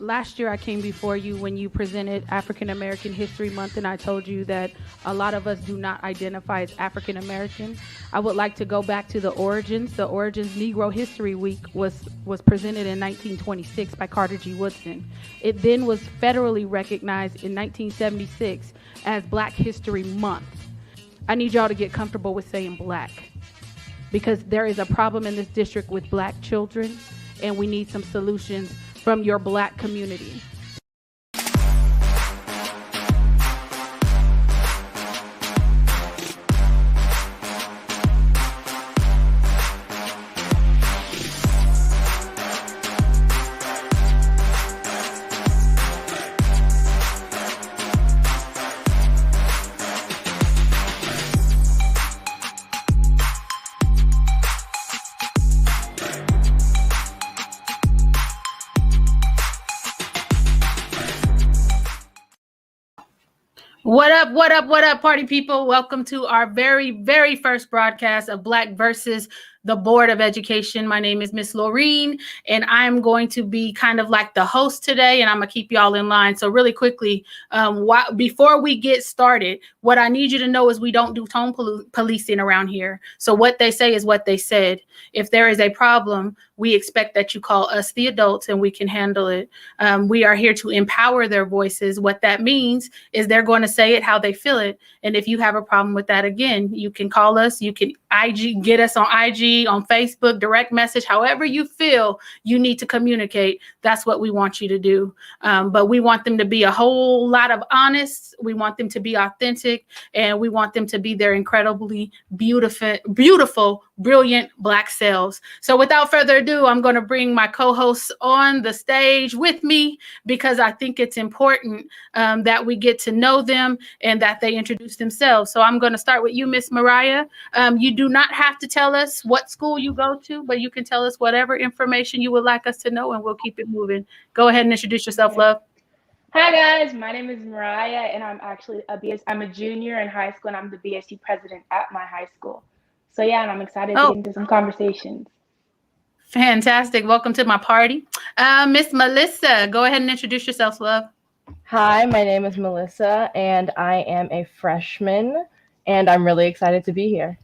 last year I came before you when you presented African American History Month, and I told you that a lot of us do not identify as African American. I would like to go back to the origins. The origins Negro History Week was presented in 1926 by Carter G. Woodson. It then was federally recognized in 1976 as Black History Month. I need y'all to get comfortable with saying black, because there is a problem in this district with black children, and we need some solutions from your black community. What up, party people? Welcome to our very first broadcast of Black versus the Board of Education. My name is Miss Laureen, and I'm going to be kind of like the host today, and I'm gonna keep y'all in line. So really quickly, before we get started, what I need you to know is we don't do tone policing around here. So what they say is what they said. If there is a problem, we expect that you call us, the adults, and we can handle it. We are here to empower their voices. What that means is they're going to say it how they feel it. And if you have a problem with that, again, you can call us. You can get us on IG, on Facebook, direct message, however you feel you need to communicate. That's what we want you to do. But we want them to be a whole lot of honest. We want them to be authentic, and we want them to be their incredibly beautiful, brilliant Black selves. So without further ado, I'm going to bring my co-hosts on the stage with me, because I think it's important that we get to know them and that they introduce themselves. So I'm going to start with you, Miss Mariah. You do not have to tell us what school you go to, but you can tell us whatever information you would like us to know, and we'll keep it moving. Go ahead and introduce yourself, love. Hi guys, my name is Mariah, and I'm actually I'm a junior in high school, and I'm the BSU president at my high school. So yeah, and I'm excited to get into some conversations. Fantastic. Welcome to my party. Miss Melissa, go ahead and introduce yourself, love. Hi, my name is Melissa, and I am a freshman, and I'm really excited to be here.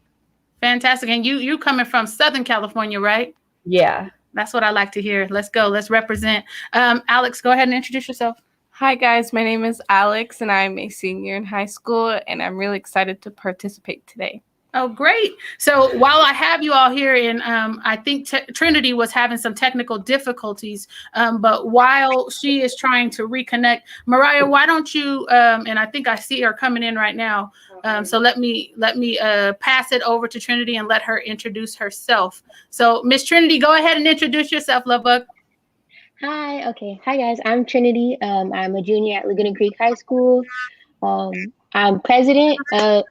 Fantastic. And you coming from Southern California, right? Yeah. That's what I like to hear. Let's go. Let's represent. Alex, go ahead and introduce yourself. Hi, guys. My name is Alex, and I'm a senior in high school, and I'm really excited to participate today. Oh, great. So while I have you all here, and I think Trinity was having some technical difficulties, but while she is trying to reconnect, Mariah, why don't you, and I think I see her coming in right now, so let me pass it over to Trinity and let her introduce herself. So Miss Trinity, go ahead and introduce yourself, love bug. Hi. Okay. Hi, guys. I'm Trinity. I'm a junior at Laguna Creek High School. I'm president of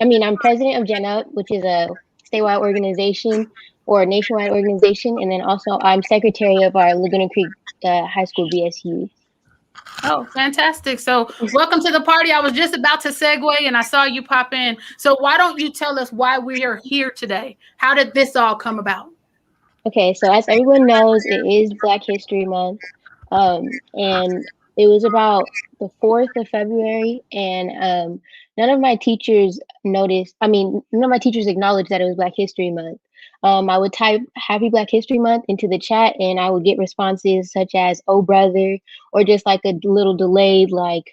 Gen Up, which is a statewide organization or a nationwide organization. And then also I'm secretary of our Laguna Creek High School BSU. Oh, fantastic. So welcome to the party. I was just about to segue and I saw you pop in. So why don't you tell us why we are here today? How did this all come about? Okay, so as everyone knows, it is Black History Month. And it was about the 4th of February, and none of my teachers acknowledged that it was Black History Month. I would type Happy Black History Month into the chat, and I would get responses such as, oh, brother, or just like a little delayed, like,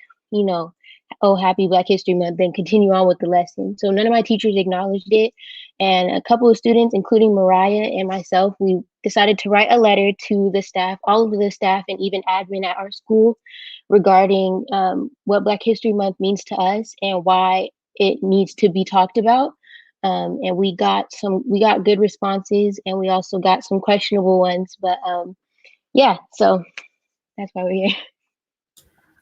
oh, Happy Black History Month, then continue on with the lesson. So none of my teachers acknowledged it. And a couple of students, including Mariah and myself, we decided to write a letter to the staff, all of the staff, and even admin at our school regarding what Black History Month means to us and why it needs to be talked about. And we got good responses, and we also got some questionable ones. But yeah, so that's why we're here.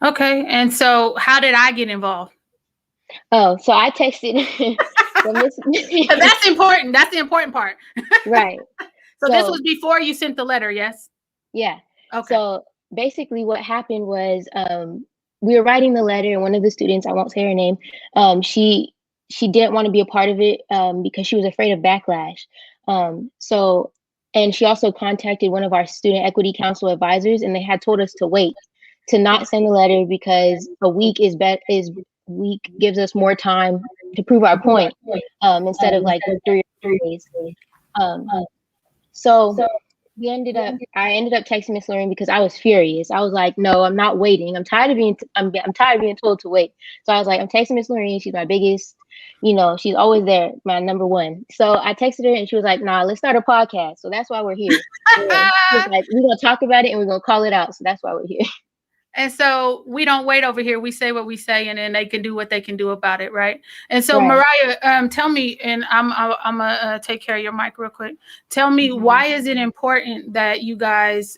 Okay, and so how did I get involved? Oh, so I texted. That's important. That's the important part. Right. So this was before you sent the letter, yes? Yeah. Okay. So basically what happened was we were writing the letter, and one of the students, I won't say her name, she didn't want to be a part of it because she was afraid of backlash. And she also contacted one of our student equity council advisors, and they had told us to wait. to not send a letter because a week week gives us more time to prove our point, instead of like 3 days. So I ended up texting Miss Lorraine because I was furious. I was like, no, I'm not waiting. I'm tired of being told to wait. So I was like, I'm texting Miss Lorraine. She's my biggest, she's always there, my number one. So I texted her and she was like, nah, let's start a podcast. So that's why we're here. Yeah. She was like, we're gonna talk about it and we're gonna call it out. So that's why we're here. And so we don't wait over here. We say what we say, and then they can do what they can do about it, right? And so, Right. Mariah, tell me, and I'm gonna take care of your mic real quick. Tell me, why is it important that you guys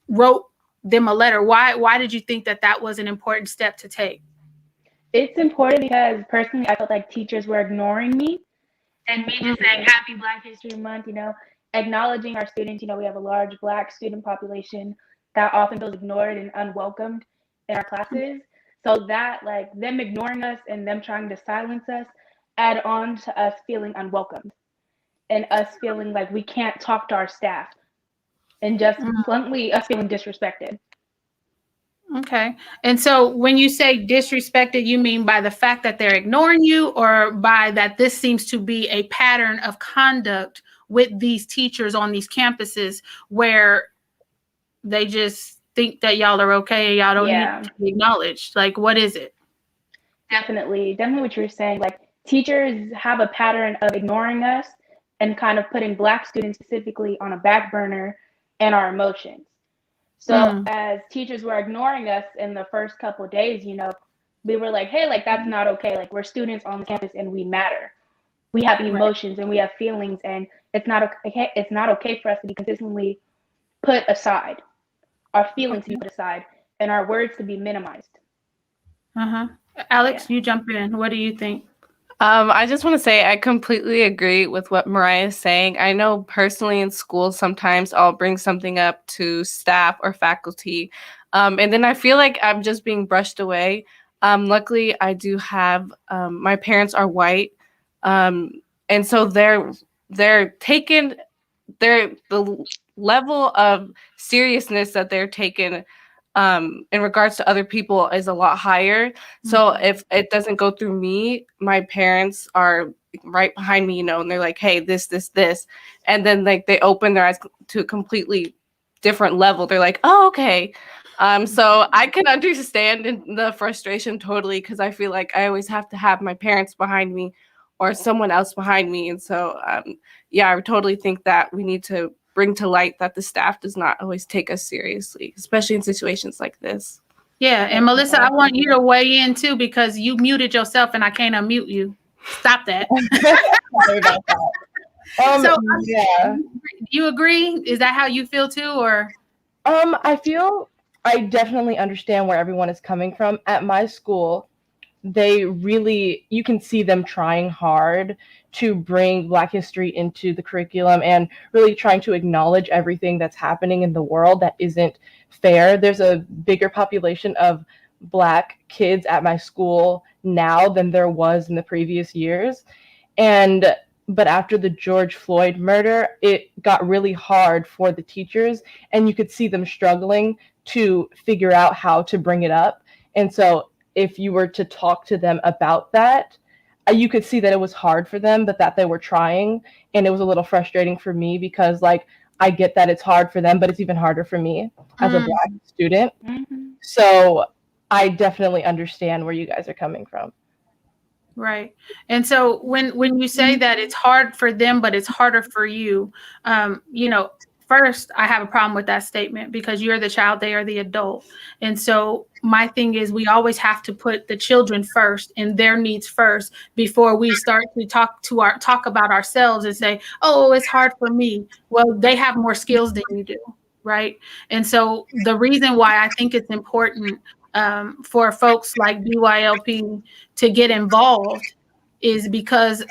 wrote them a letter? Why did you think that was an important step to take? It's important because personally, I felt like teachers were ignoring me, and me just saying Happy Black History Month, acknowledging our students. We have a large Black student population that often feels ignored and unwelcomed in our classes. So that, like, them ignoring us and them trying to silence us add on to us feeling unwelcomed and us feeling like we can't talk to our staff and just bluntly us feeling disrespected. Okay. And so when you say disrespected, you mean by the fact that they're ignoring you, or by that this seems to be a pattern of conduct with these teachers on these campuses where they just think that y'all are okay and y'all don't need to be acknowledged? Like, what is it? Definitely what you're saying. Like, teachers have a pattern of ignoring us and kind of putting Black students specifically on a back burner and our emotions. So as teachers were ignoring us in the first couple of days, we were like, hey, like, that's not okay. Like, we're students on the campus and we matter. We have emotions and we have feelings, and it's not okay for us to be consistently put aside, our feelings to be put aside, and our words to be minimized. Alex, you jump in. What do you think? I just want to say I completely agree with what Mariah is saying. I know personally in school, sometimes I'll bring something up to staff or faculty, and then I feel like I'm just being brushed away. Luckily, I do have, my parents are white, and so they're taken, the level of seriousness that they're taken in regards to other people is a lot higher. So if it doesn't go through me, my parents are right behind me, and they're like, hey, this. And then like they open their eyes to a completely different level. They're like, oh, okay. So I can understand the frustration totally, because I feel like I always have to have my parents behind me or someone else behind me. And so, I totally think that we need to bring to light that the staff does not always take us seriously, especially in situations like this. Yeah, and Melissa, I want you to weigh in too, because you muted yourself and I can't unmute you. Stop that. Sorry about that. You agree? Is that how you feel too, or? I definitely understand where everyone is coming from. At my school, you can see them trying hard to bring Black history into the curriculum and really trying to acknowledge everything that's happening in the world that isn't fair. There's a bigger population of Black kids at my school now than there was in the previous years. But after the George Floyd murder, it got really hard for the teachers, and you could see them struggling to figure out how to bring it up. And so if you were to talk to them about that, you could see that it was hard for them, but that they were trying. And it was a little frustrating for me because, like, I get that it's hard for them, but it's even harder for me as a Black student. So I definitely understand where you guys are coming from. Right. And so when you say that it's hard for them, but it's harder for you, first, I have a problem with that statement, because you're the child, they are the adult. And so my thing is, we always have to put the children first and their needs first before we start to talk about ourselves and say, oh, it's hard for me. Well, they have more skills than you do. Right. And so the reason why I think it's important for folks like BYLP to get involved is because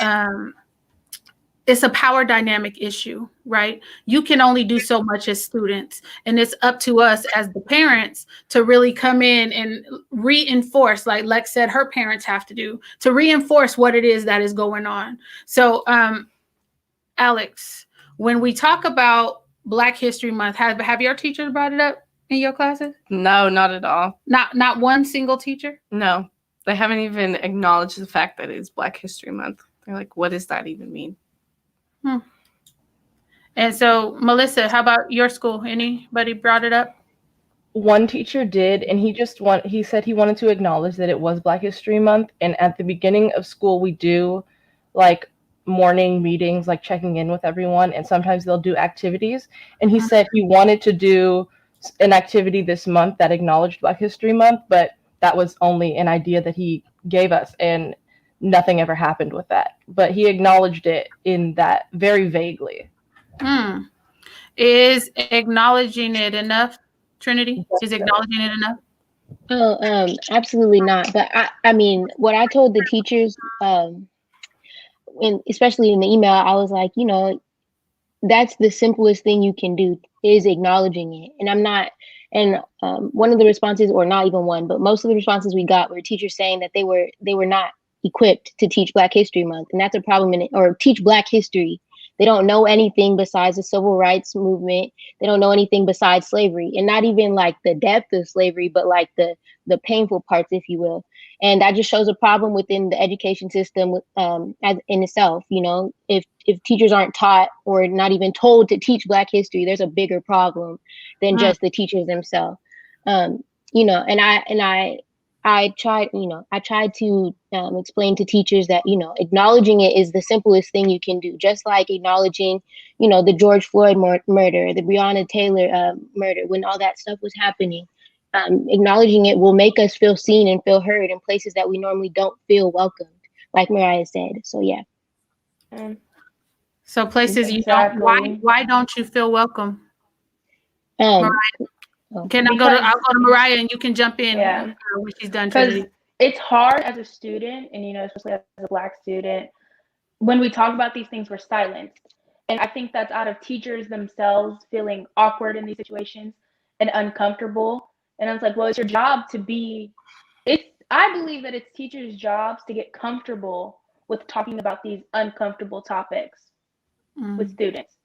it's a power dynamic issue, right? You can only do so much as students, and it's up to us as the parents to really come in and reinforce, like Lex said her parents have to reinforce what it is that is going on. So, Alex, when we talk about Black History Month, have your teachers brought it up? in your classes? No, not at all. Not one single teacher? No, they haven't even acknowledged the fact that it's Black History Month. They're like, what does that even mean? And so, Melissa, how about your school? Anybody brought it up? One teacher did, and he said he wanted to acknowledge that it was Black History Month, and at the beginning of school we do like morning meetings, like checking in with everyone, and sometimes they'll do activities, and he said he wanted to do an activity this month that acknowledged Black History Month, but that was only an idea that he gave us, and nothing ever happened with that. But he acknowledged it in that very vaguely. Is acknowledging it enough, Trinity? Is acknowledging it enough? Oh, absolutely not. But I mean, what I told the teachers, especially in the email, I was like, that's the simplest thing you can do is acknowledging it. And I'm not, and one of the responses, or not even one, but most of the responses we got were teachers saying that they were not equipped to teach Black History Month, and that's a problem or teach Black history. They don't know anything besides the civil rights movement. They don't know anything besides slavery, and not even like the depth of slavery, but like the painful parts, if you will. And that just shows a problem within the education system as in itself. If teachers aren't taught or not even told to teach Black history, there's a bigger problem than just the teachers themselves. And I tried to explain to teachers that, acknowledging it is the simplest thing you can do. Just like acknowledging, the George Floyd murder, the Breonna Taylor murder, when all that stuff was happening. Acknowledging it will make us feel seen and feel heard in places that we normally don't feel welcomed, like Mariah said. So, yeah. So places you don't, why don't you feel welcome? Mariah? I'll go to Mariah and you can jump in when she's done. Because it's hard as a student, and especially as a Black student, when we talk about these things, we're silenced. And I think that's out of teachers themselves feeling awkward in these situations and uncomfortable. And I was like, well, it's your job to be, I believe that it's teachers' jobs to get comfortable with talking about these uncomfortable topics with students.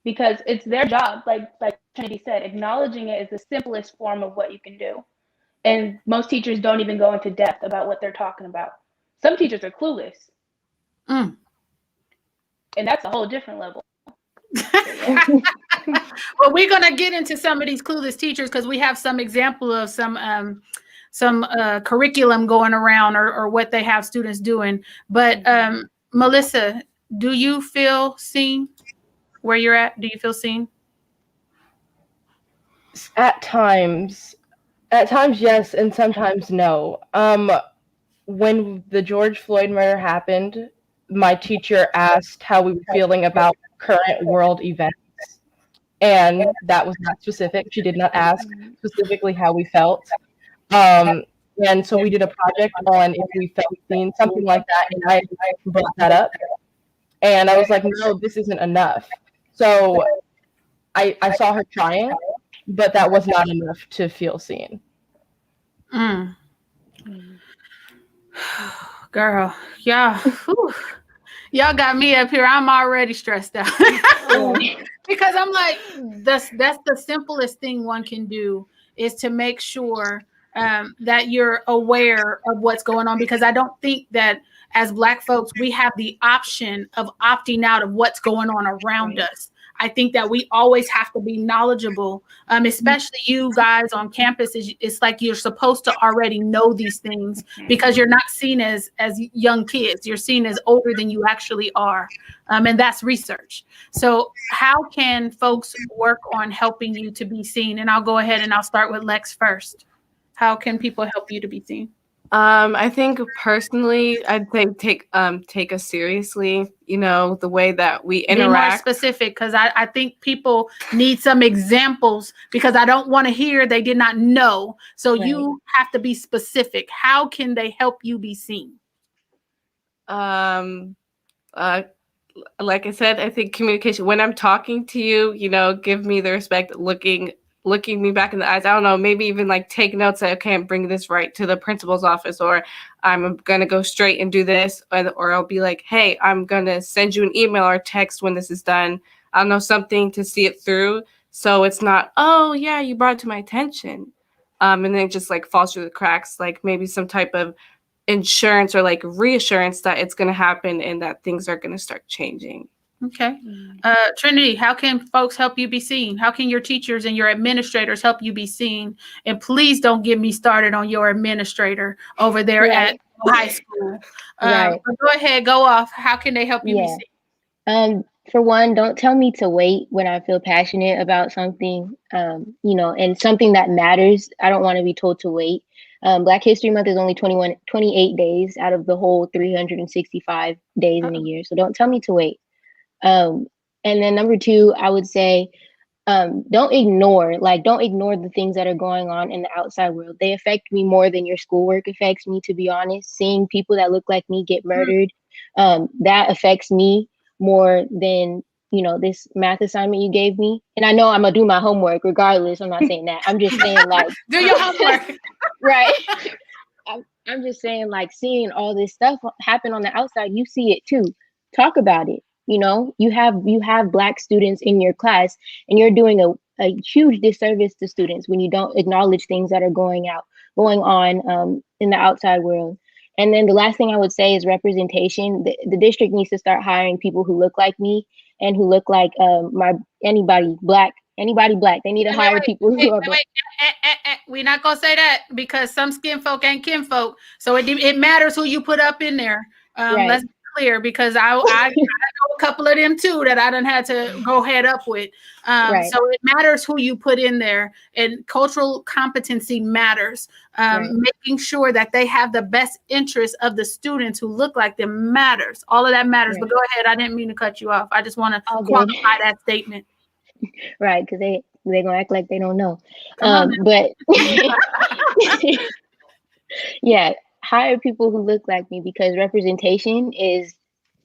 Because it's their job, like Trinity said, acknowledging it is the simplest form of what you can do. And most teachers don't even go into depth about what they're talking about. Some teachers are clueless. And that's a whole different level. Well, we're going to get into some of these clueless teachers because we have some example of some curriculum going around or what they have students doing. But Melissa, do you feel seen where you're at? Do you feel seen? At times, yes, and sometimes no. When the George Floyd murder happened, my teacher asked how we were feeling about current world events, and that was not specific. She did not ask specifically how we felt. And so we did a project on if we felt seen, something like that, and I brought that up. And I was like, no, this isn't enough. So I saw her trying, but that was not enough to feel seen. Girl, yeah. Y'all got me up here. I'm already stressed out. Because I'm like, that's the simplest thing one can do is to make sure that you're aware of what's going on, because I don't think that as Black folks, we have the option of opting out of what's going on around us. I think that we always have to be knowledgeable, especially you guys on campus. It's like you're supposed to already know these things because you're not seen as young kids. You're seen as older than you actually are. And that's research. So how can folks work on helping you to be seen? And I'll go ahead and I'll start with Lex first. How can people help you to be seen? I think personally, I'd say take us seriously, the way that we interact. Be more specific, because I think people need some examples, because I don't want to hear they did not know. So you have to be specific. How can they help you be seen? Like I said, I think communication. When I'm talking to you, give me the respect, looking me back in the eyes. I don't know, maybe even like take notes that I can't bring this right to the principal's office, or I'm going to go straight and do this, or I'll be like, hey, I'm going to send you an email or text when this is done. I don't know, something to see it through So it's not, oh yeah, you brought it to my attention. And then it just like falls through the cracks, like maybe some type of insurance or like reassurance that it's going to happen and that things are going to start changing. Okay. Trinity, how can folks help you be seen? How can your teachers and your administrators help you be seen? And please don't get me started on your administrator over there at high school. Right. But go ahead, go off. How can they help you be seen? For one, don't tell me to wait when I feel passionate about something, and something that matters. I don't want to be told to wait. Black History Month is only 28 days out of the whole 365 days in a year. So don't tell me to wait. And then number two, I would say, don't ignore the things that are going on in the outside world. They affect me more than your schoolwork affects me, to be honest. Seeing people that look like me get murdered, that affects me more than, this math assignment you gave me. And I know I'm gonna do my homework regardless. I'm not saying that. I'm just saying, like, do your homework. Right. I'm just saying, like, seeing all this stuff happen on the outside, you see it too. Talk about it. You have Black students in your class, and you're doing a huge disservice to students when you don't acknowledge things that are going on in the outside world. And then the last thing I would say is representation. The district needs to start hiring people who look like me and who look like anybody black. They need to hire people who are black. We're not gonna say that, because some skin folk ain't kin folk. So it matters who you put up in there. Right. Let's be clear, because I know a couple of them too that I done had to go head up with. Right. So it matters who you put in there, and cultural competency matters. Right. Making sure that they have the best interest of the students who look like them matters. All of that matters. Right. But go ahead. I didn't mean to cut you off. I just want to qualify that statement. Right, because they're gonna act like they don't know. But yeah, hire people who look like me, because representation is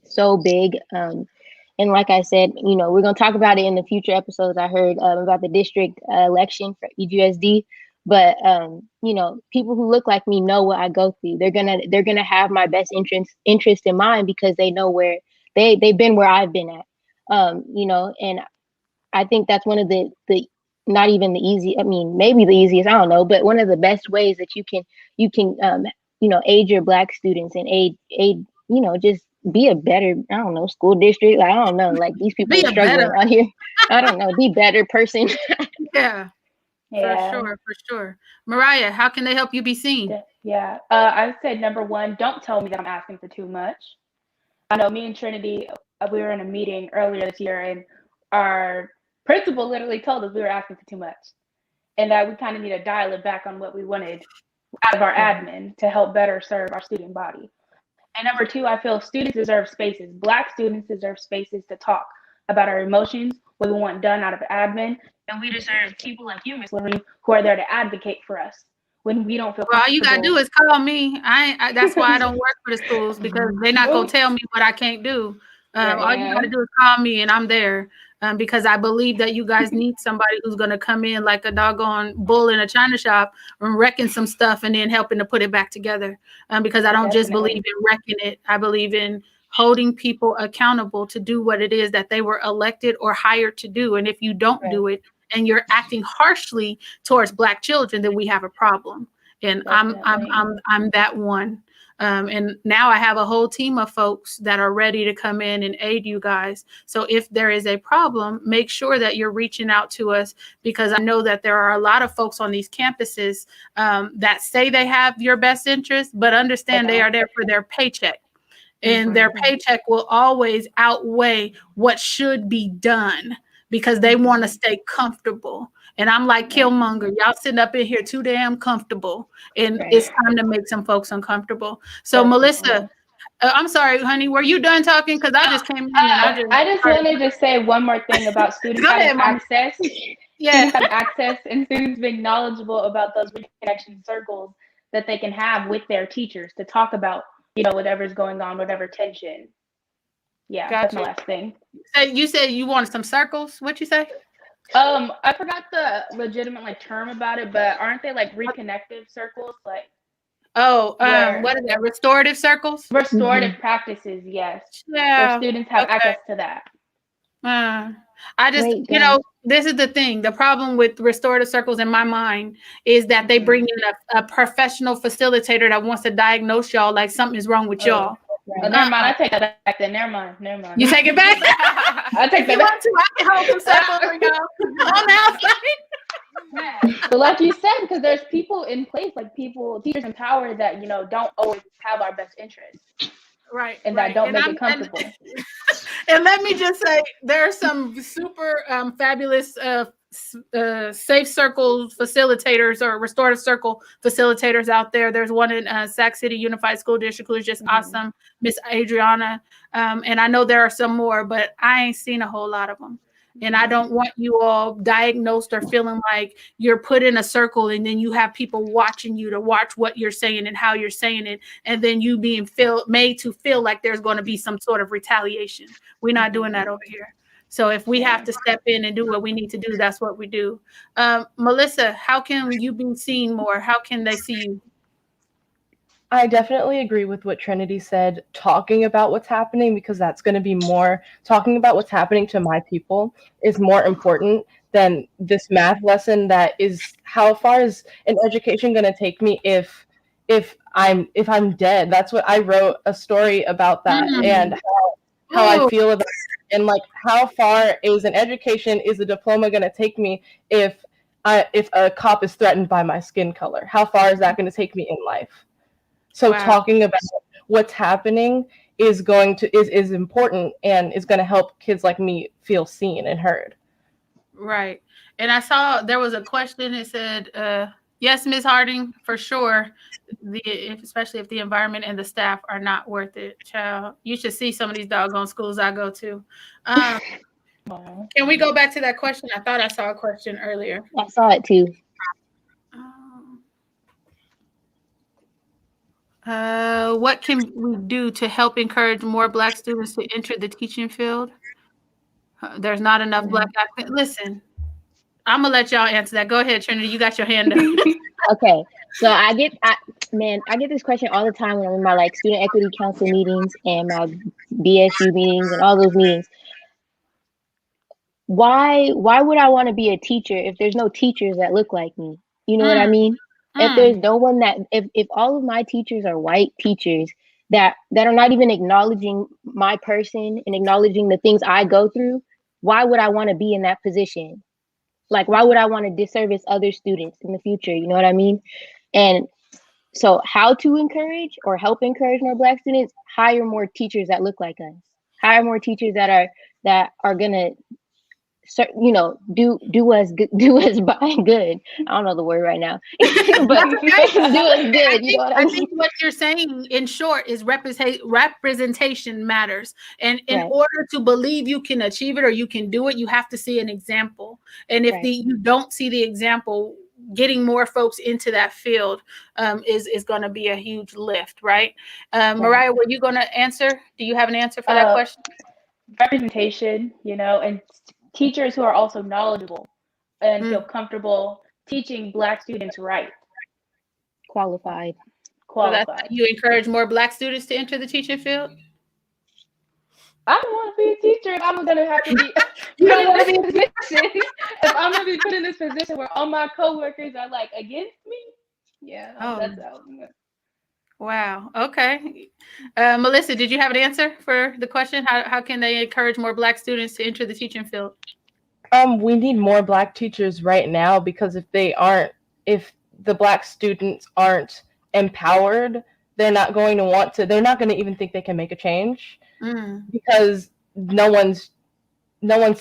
so big. And like I said, we're gonna talk about it in the future episodes. I heard about the district election for EGSD, but people who look like me know what I go through. They're gonna have my best interest in mind, because they know where they've been where I've been at. And I think that's one of the not even the easy, I mean, maybe the easiest, I don't know, but one of the best ways that you can aid your Black students and aid, just be a better, I don't know, school district. I don't know, like, these people are struggling out here. I don't know, be better person. Yeah. For sure. Mariah, how can they help you be seen? Yeah. I would say, number one, don't tell me that I'm asking for too much. I know me and Trinity, we were in a meeting earlier this year, and our principal literally told us we were asking for too much, and that we kind of need to dial it back on what we wanted out of our admin to help better serve our student body. And number two, I feel students deserve spaces. Black students deserve spaces to talk about our emotions, what we want done out of admin, and we deserve people like you, Ms. Lorraine, who are there to advocate for us when we don't feel comfortable. All you gotta do is call me. That's why I don't work for the schools, because they're not gonna tell me what I can't do. All you gotta do is call me, and I'm there. Because I believe that you guys need somebody who's going to come in like a doggone bull in a china shop and wrecking some stuff and then helping to put it back together. Because I don't just believe in wrecking it. I believe in holding people accountable to do what it is that they were elected or hired to do. And if you don't do it and you're acting harshly towards Black children, then we have a problem. And I'm that one. And now I have a whole team of folks that are ready to come in and aid you guys. So if there is a problem, make sure that you're reaching out to us, because I know that there are a lot of folks on these campuses that say they have your best interest, but understand they are there for their paycheck. And their paycheck will always outweigh what should be done, because they want to stay comfortable. And I'm like Killmonger, y'all sitting up in here too damn comfortable, and it's time to make some folks uncomfortable. So Melissa, I'm sorry, honey, were you done talking? Because I just came in and I just wanted to say one more thing about students having access. Students have access, and students being knowledgeable about those reconnection circles that they can have with their teachers to talk about, whatever's going on, whatever tension. Yeah, that's my last thing. So you said you wanted some circles. What'd you say? I forgot the legitimate term about it, but aren't they like reconnective circles? Like, what is that? Restorative circles? Restorative practices, yes. Yeah. Where students have access to that. I just, Great, you guys. know, this is the thing. The problem with restorative circles in my mind is that they bring in a professional facilitator that wants to diagnose y'all like something is wrong with y'all. Right. Never mind. I take that back then. Never mind. Never mind. You take it back? I take If you that want to, I can hold some stuff over y'all. On back. But like you said, because there's people in place, like people, teachers in power that, you know, don't always have our best interests. Right. And that don't make it comfortable. And let me just say, there are some super fabulous safe circle facilitators or restorative circle facilitators out there. There's one in Sac City Unified School District who is just awesome, Miss Adriana. And I know there are some more, but I ain't seen a whole lot of them. And I don't want you all diagnosed or feeling like you're put in a circle and then you have people watching you to watch what you're saying and how you're saying it. And then you being made to feel like there's going to be some sort of retaliation. We're not doing that over here. So if we have to step in and do what we need to do, that's what we do. Melissa, how can you be seen more? How can they see you? I definitely agree with what Trinity said, talking about what's happening, because that's going to be more, talking about what's happening to my people is more important than this math lesson that is, how far is an education going to take me if I'm dead? That's what I wrote a story about that, and how I feel about it, and like how far is an education, is a diploma going to take me if a cop is threatened by my skin color? How far is that going to take me in life? So talking about what's happening is important and is going to help kids like me feel seen and heard. Right. And I saw there was a question that said, yes, Ms. Harding, for sure. Especially if the environment and the staff are not worth it. Child, you should see some of these doggone schools I go to. Can we go back to that question? I thought I saw a question earlier. I saw it too. What can we do to help encourage more Black students to enter the teaching field? There's not enough Black applicants. Listen, I'm gonna let y'all answer that. Go ahead, Trinity. You got your hand up. Okay, so I get this question all the time when I'm in my like student equity council meetings and my BSU meetings and all those meetings. Why would I want to be a teacher if there's no teachers that look like me? You know what I mean? If there's no one that, if all of my teachers are white teachers that are not even acknowledging my person and acknowledging the things I go through, why would I want to be in that position? Like, why would I want to disservice other students in the future? You know what I mean? And so how to encourage or help encourage more Black students? Hire more teachers that look like us. Hire more teachers that are gonna, you know, do us by good. I don't know the word right now, but do us good. You know what I mean? I think what you're saying, in short, is representation matters. And in order to believe you can achieve it or you can do it, you have to see an example. And if you don't see the example, getting more folks into that field is going to be a huge lift, right? Mariah, were you going to answer? Do you have an answer for that question? Representation, you know, and teachers who are also knowledgeable and feel comfortable teaching Black students right. Qualified. So that's how you encourage more Black students to enter the teaching field? I don't want to be a teacher if I'm going to have to be put in this position. If I'm going to be put in this position where all my coworkers are like against me, that's out. Wow. Okay. Melissa, did you have an answer for the question? How can they encourage more Black students to enter the teaching field? We need more Black teachers right now, because if the Black students aren't empowered, they're not going to even think they can make a change, because no one's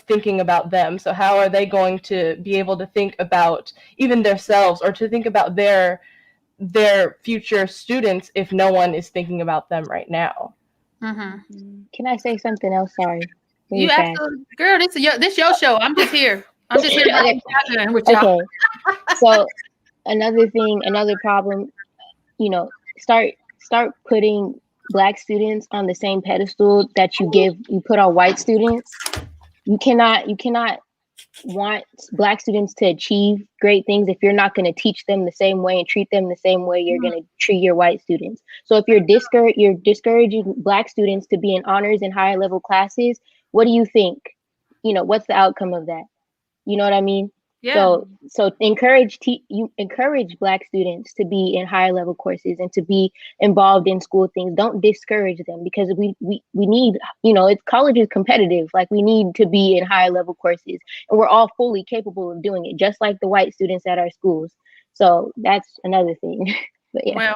thinking about them. So how are they going to be able to think about even themselves or to think about their future students if no one is thinking about them right now? Can I say something else? Sorry. You absolutely, girl. This your show. I'm just here. I'm just here with y'all. Okay. So another problem, you know, start putting Black students on the same pedestal that you put on white students. You cannot want Black students to achieve great things if you're not going to teach them the same way and treat them the same way you're going to treat your white students. So if you're discouraging Black students to be in honors and higher level classes, what do you think? what's the outcome of that? You know what I mean? Yeah. So encourage Black students to be in higher level courses and to be involved in school things. Don't discourage them, because we need, it's college is competitive. Like, we need to be in higher level courses, and we're all fully capable of doing it, just like the white students at our schools. So that's another thing. But yeah. Well,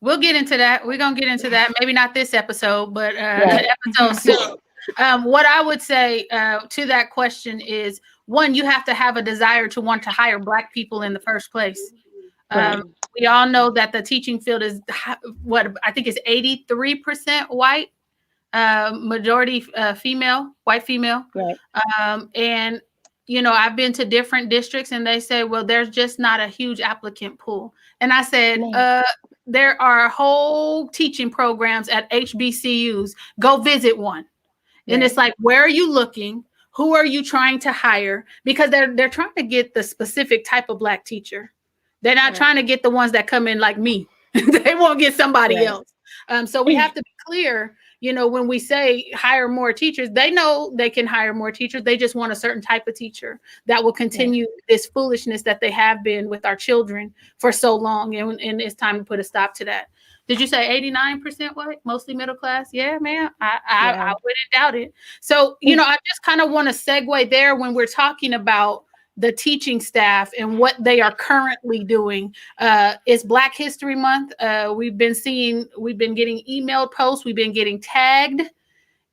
we'll get into that. We're gonna get into that. Maybe not this episode, but Right. episode soon. What I would say to that question is, one, you have to have a desire to want to hire Black people in the first place. Right. We all know that the teaching field is what I think is 83% white, majority female, white female. Right. And I've been to different districts, and they say, well, there's just not a huge applicant pool. And I said, there are whole teaching programs at HBCUs. Go visit one. And it's like, where are you looking? Who are you trying to hire? Because they're trying to get the specific type of Black teacher. They're not trying to get the ones that come in like me. They won't get somebody else. So we have to be clear, when we say hire more teachers, they know they can hire more teachers. They just want a certain type of teacher that will continue this foolishness that they have been with our children for so long. And it's time to put a stop to that. Did you say 89% white, mostly middle class? Yeah, man, I wouldn't doubt it. So, I just kind of want to segue there when we're talking about the teaching staff and what they are currently doing. It's Black History Month. We've been getting emailed posts. We've been getting tagged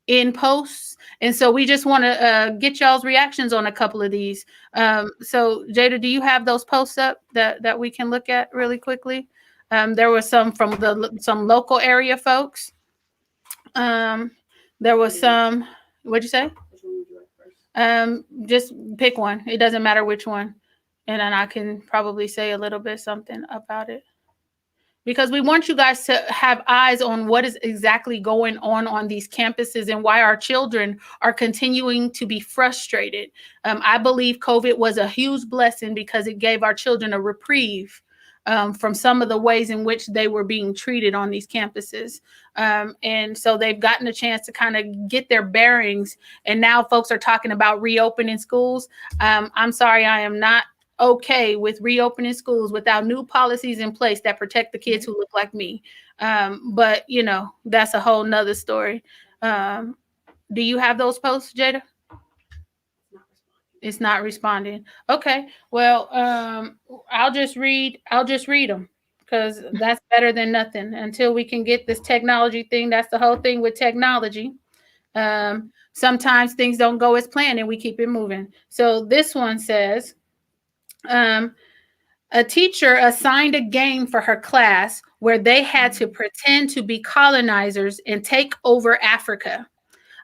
in posts. And so we just want to get y'all's reactions on a couple of these. So Jada, do you have those posts up that we can look at really quickly? There was some from some local area folks. There was some, what'd you say? Just pick one. It doesn't matter which one. And then I can probably say a little bit something about it, because we want you guys to have eyes on what is exactly going on these campuses and why our children are continuing to be frustrated. I believe COVID was a huge blessing because it gave our children a reprieve from some of the ways in which they were being treated on these campuses. And so they've gotten a chance to kind of get their bearings. And now folks are talking about reopening schools. I'm sorry, I am not okay with reopening schools without new policies in place that protect the kids who look like me. But, that's a whole nother story. Do you have those posts, Jada? It's not responding. Okay. Well, I'll just read them, because that's better than nothing until we can get this technology thing. That's the whole thing with technology. Sometimes things don't go as planned and we keep it moving. So this one says, a teacher assigned a game for her class where they had to pretend to be colonizers and take over Africa.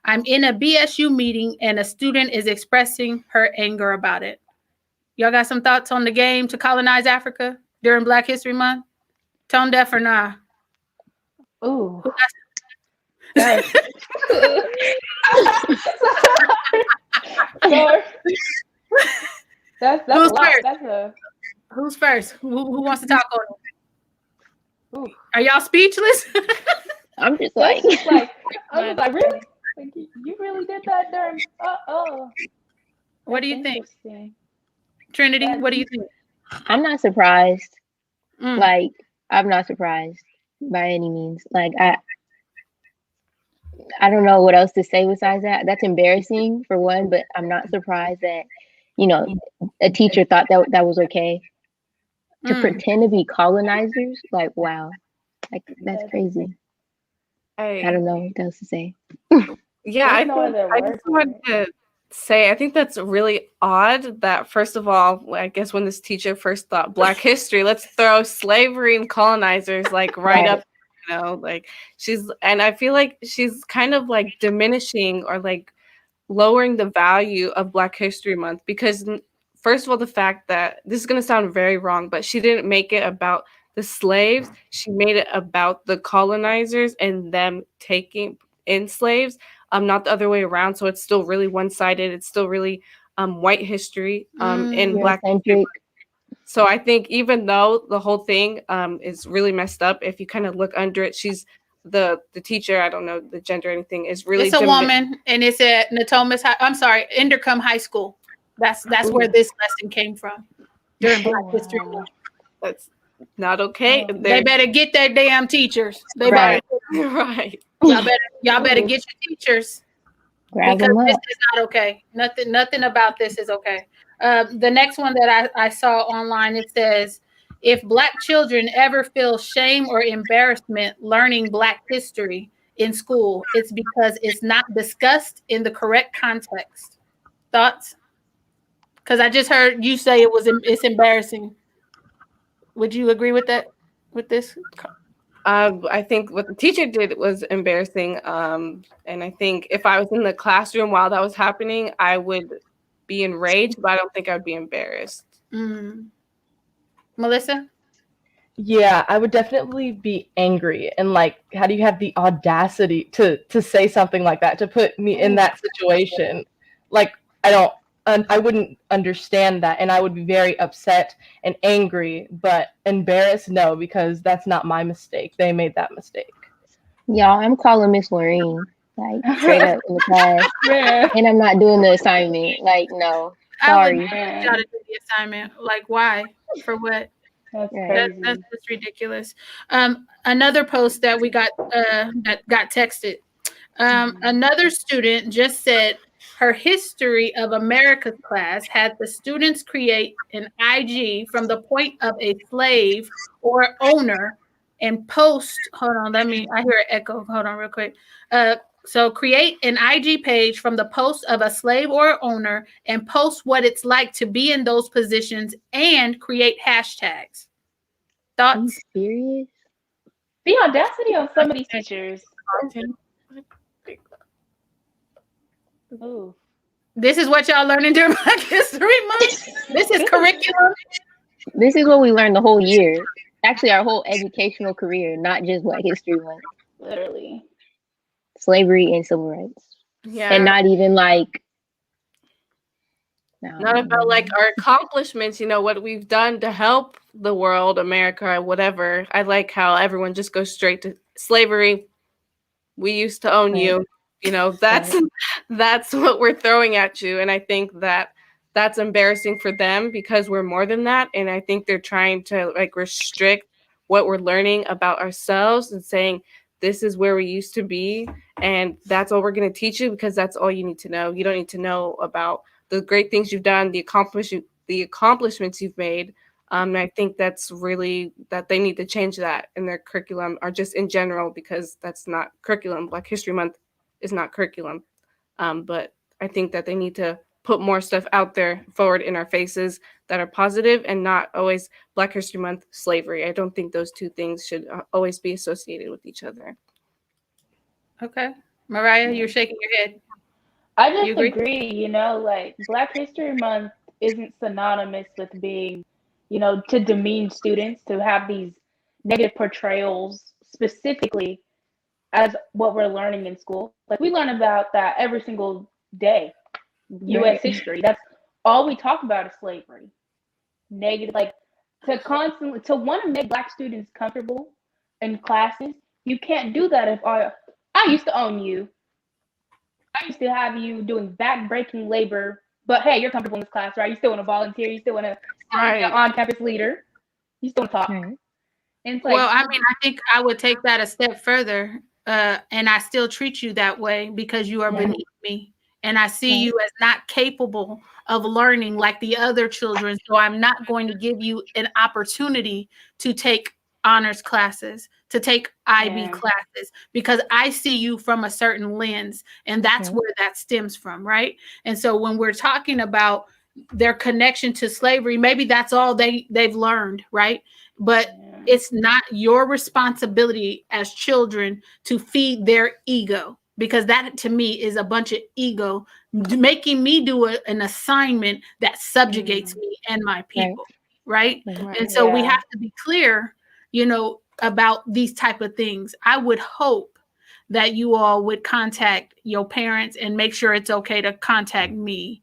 I'm in a BSU meeting and a student is expressing her anger about it. Y'all got some thoughts on the game to colonize Africa during Black History Month? Tone deaf or nah? Ooh. That's Who's a lot. first? Who's first? Who wants to talk on it? Are y'all speechless? I'm just like, I was like, really? Like, you really did that during? What do you think, Trinity? What do you think? I'm not surprised. Like, I'm not surprised by any means. Like, I don't know what else to say besides that. That's embarrassing for one, but I'm not surprised that, a teacher thought that was okay. To pretend to be colonizers, like, wow, like, that's crazy. I don't know what else to say. Yeah, I just wanted to say, I think that's really odd that, first of all, I guess when this teacher first thought Black history, let's throw slavery and colonizers like right up, like and I feel like she's kind of like diminishing or like lowering the value of Black History Month, because first of all, the fact that this is going to sound very wrong, but she didn't make it about the slaves. She made it about the colonizers and them taking in slaves, not the other way around. So it's still really one-sided. It's still really white history in Black history. So I think even though the whole thing is really messed up, if you kind of look under it, she's the teacher, I don't know the gender or anything, is really It's a woman, and it's at Natomas. I'm sorry, Indercombe High School. That's where this lesson came from during Black History Month. That's not okay. They better get their damn teachers. They Right. better, Right. y'all better get your teachers. Grab Because them this up. is not okay. Nothing about this is okay. The next one that I saw online, it says, if Black children ever feel shame or embarrassment learning Black history in school, it's because it's not discussed in the correct context. Thoughts? Because I just heard you say it's embarrassing. Would you agree with that? With this? I think what the teacher did was embarrassing. And I think if I was in the classroom while that was happening, I would be enraged, but I don't think I would be embarrassed. Melissa? Yeah, I would definitely be angry. And like, how do you have the audacity to say something like that, to put me in that situation? Like, I wouldn't understand that, and I would be very upset and angry, but embarrassed, no, because that's not my mistake. They made that mistake. Y'all, I'm calling Miss Lorraine, like straight up in the class, and I'm not doing the assignment. Like, no, sorry. I would try to do the assignment. Like, why? For what? That's Right. That's just ridiculous. Another post that we got that got texted. Another student just said her History of America class had the students create an IG from the point of a slave or owner and post. Hold on, I hear an echo. Hold on, real quick. So create an IG page from the post of a slave or owner and post what it's like to be in those positions and create hashtags. Are you Thoughts? serious? The audacity of some of these teachers. Ooh. This is what y'all learning during Black History Month. This is curriculum. This is what we learned the whole year. Actually, our whole educational career, not just Black History Month. Literally. Slavery and civil rights. Yeah. And not even like not about like our accomplishments, what we've done to help the world, America, or whatever. I like how everyone just goes straight to slavery. We used to own you. That's what we're throwing at you. And I think that's embarrassing for them because we're more than that. And I think they're trying to like restrict what we're learning about ourselves and saying, this is where we used to be. And that's all we're going to teach you because that's all you need to know. You don't need to know about the great things you've done, the accomplishments you've made. And I think that's really that they need to change that in their curriculum or just in general, because that's not curriculum. Black History Month is not curriculum. But I think that they need to put more stuff out there forward in our faces that are positive and not always Black History Month, slavery. I don't think those two things should always be associated with each other. Okay. Mariah, you're shaking your head. I just agree, like Black History Month isn't synonymous with being, to demean students, to have these negative portrayals specifically as what we're learning in school. Like we learn about that every single day. U.S. history. That's all we talk about is slavery. Negative, like to want to make Black students comfortable in classes, you can't do that if I used to own you. I used to have you doing back-breaking labor, but hey, you're comfortable in this class, right? You still want to volunteer. You still want to be an on-campus leader. You still want to talk. Right. And well, I think I would take that a step further, and I still treat you that way because you are beneath me, and I see you as not capable of learning like the other children. So I'm not going to give you an opportunity to take honors classes, to take IB classes, because I see you from a certain lens, and that's where that stems from, right? And so when we're talking about their connection to slavery, maybe that's all they've learned, right? But it's not your responsibility as children to feed their ego, because that to me is a bunch of ego making me do an assignment that subjugates me and my people, right? And so we have to be clear, about these type of things. I would hope that you all would contact your parents and make sure it's okay to contact me